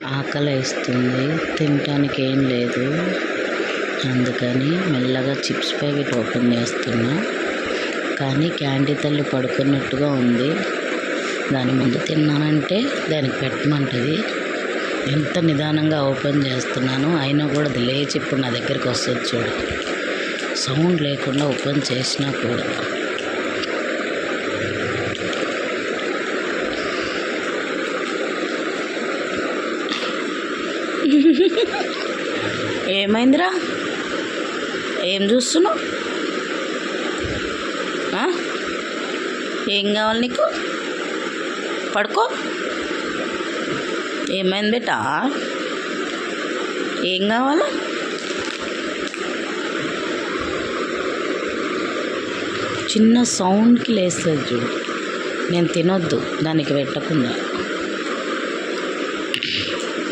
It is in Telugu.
ఆకలేస్తుంది, తినటానికి ఏం లేదు. అందుకని మెల్లగా చిప్స్ ప్యాకెట్ ఓపెన్ చేస్తున్నా. కానీ క్యాండీ తల్లి పడుకున్నట్టుగా ఉంది. దాని ముందు తిన్నానంటే దానికి పెట్టమంటది. ఎంత నిదానంగా ఓపెన్ చేస్తున్నాను, అయినా కూడా అది లేచి ఇప్పుడు నా దగ్గరికి వస్తుంది చూడు. సౌండ్ లేకుండా ఓపెన్ చేసినా కూడా. ఏమైందిరా? ఏం చూస్తున్నావు? ఏం కావాలి నీకు? పడుకో. ఏమైంది బేటా? ఏం కావాలా? చిన్న సౌండ్కి లేస్తుంది చూడు. నేను తినొద్దు దానికి పెట్టకుండా.